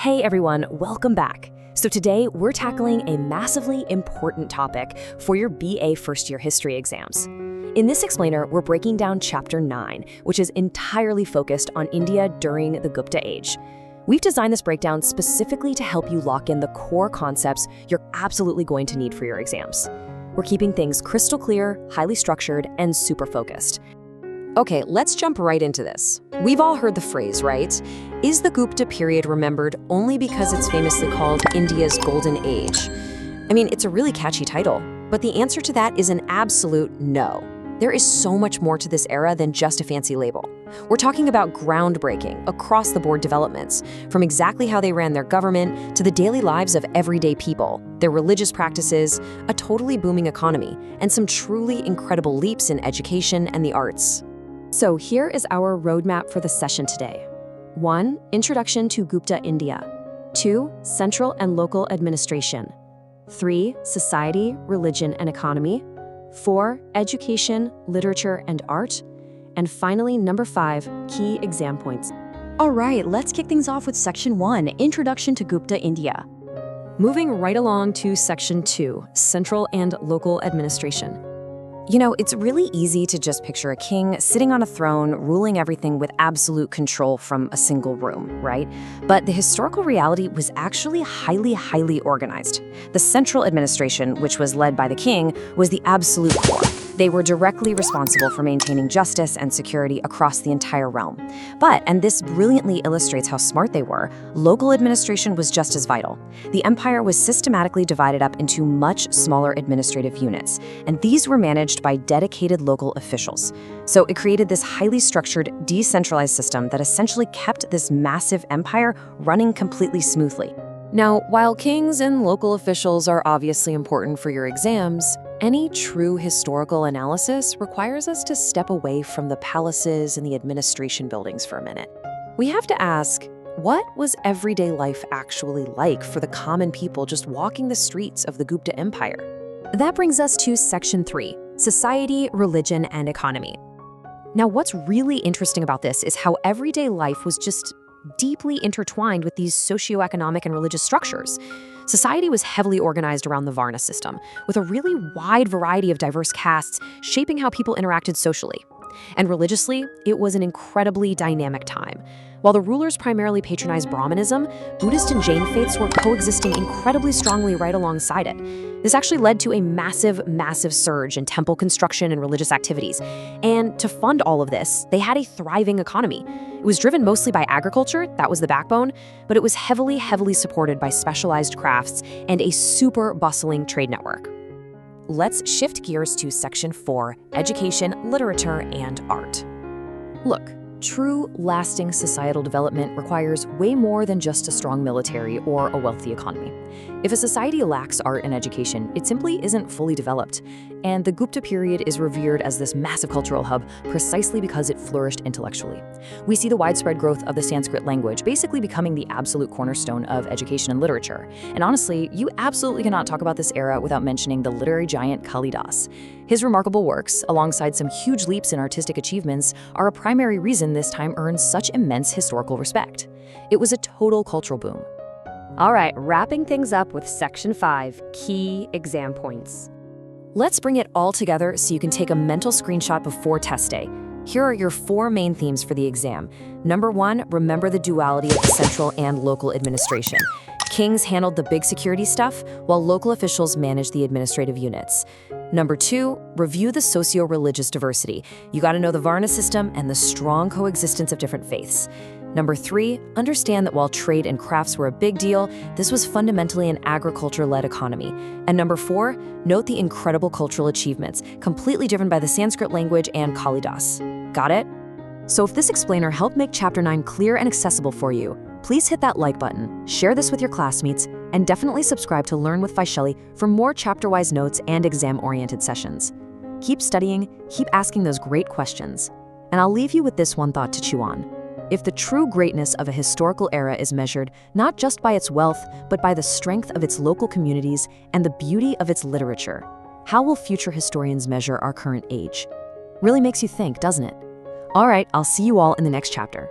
Hey everyone, welcome back. So today we're tackling a massively important topic for your BA first year history exams. In this explainer, we're breaking down chapter 9, which is entirely focused on India during the Gupta Age. We've designed this breakdown specifically to help you lock in the core concepts you're absolutely going to need for your exams. We're keeping things crystal clear, highly structured, and super focused. Okay, let's jump right into this. We've all heard the phrase, right? Is the Gupta period remembered only because it's famously called India's Golden Age? I mean, it's a really catchy title, but the answer to that is an absolute no. There is so much more to this era than just a fancy label. We're talking about groundbreaking, across-the-board developments, from exactly how they ran their government to the daily lives of everyday people, their religious practices, a totally booming economy, and some truly incredible leaps in education and the arts. So here is our roadmap for the session today. 1. Introduction to Gupta India. 2. Central and local administration. 3. Society, religion, and economy. 4. Education, literature, and art. And finally, number 5, key exam points. All right, let's kick things off with Section 1, Introduction to Gupta India. Moving right along to Section 2, Central and Local Administration. You know, it's really easy to just picture a king sitting on a throne, ruling everything with absolute control from a single room, right? But the historical reality was actually highly organized. The central administration, which was led by the king, was the absolute core. They were directly responsible for maintaining justice and security across the entire realm. But, and this brilliantly illustrates how smart they were, local administration was just as vital. The empire was systematically divided up into much smaller administrative units, and these were managed by dedicated local officials. So it created this highly structured, decentralized system that essentially kept this massive empire running completely smoothly. Now, while kings and local officials are obviously important for your exams, any true historical analysis requires us to step away from the palaces and the administration buildings for a minute. We have to ask, what was everyday life actually like for the common people just walking the streets of the Gupta Empire? That brings us to Section 3, Society, Religion, and Economy. Now, what's really interesting about this is how everyday life was just deeply intertwined with these socioeconomic and religious structures. Society was heavily organized around the Varna system, with a really wide variety of diverse castes shaping how people interacted socially. And religiously, it was an incredibly dynamic time. While the rulers primarily patronized Brahmanism, Buddhist and Jain faiths were coexisting incredibly strongly right alongside it. This actually led to a massive surge in temple construction and religious activities. And to fund all of this, they had a thriving economy. It was driven mostly by agriculture, that was the backbone, but it was heavily supported by specialized crafts and a super bustling trade network. Let's shift gears to Section 4, Education, Literature, and Art. Look, true, lasting societal development requires way more than just a strong military or a wealthy economy. If a society lacks art and education, it simply isn't fully developed. And the Gupta period is revered as this massive cultural hub precisely because it flourished intellectually. We see the widespread growth of the Sanskrit language basically becoming the absolute cornerstone of education and literature. And honestly, you absolutely cannot talk about this era without mentioning the literary giant Kalidas. His remarkable works, alongside some huge leaps in artistic achievements, are a primary reason this time earns such immense historical respect. It was a total cultural boom. All right, wrapping things up with Section 5, Key Exam Points. Let's bring it all together so you can take a mental screenshot before test day. Here are your 4 main themes for the exam. Number 1, remember the duality of the central and local administration. Kings handled the big security stuff, while local officials managed the administrative units. Number 2, review the socio-religious diversity. You gotta know the Varna system and the strong coexistence of different faiths. Number 3, understand that while trade and crafts were a big deal, this was fundamentally an agriculture-led economy. And number 4, note the incredible cultural achievements, completely driven by the Sanskrit language and Kalidas. Got it? So if this explainer helped make Chapter 9 clear and accessible for you, please hit that like button, share this with your classmates, and definitely subscribe to Learn with Vaishali for more chapter-wise notes and exam-oriented sessions. Keep studying, keep asking those great questions. And I'll leave you with this one thought to chew on. If the true greatness of a historical era is measured not just by its wealth, but by the strength of its local communities and the beauty of its literature, how will future historians measure our current age? Really makes you think, doesn't it? All right, I'll see you all in the next chapter.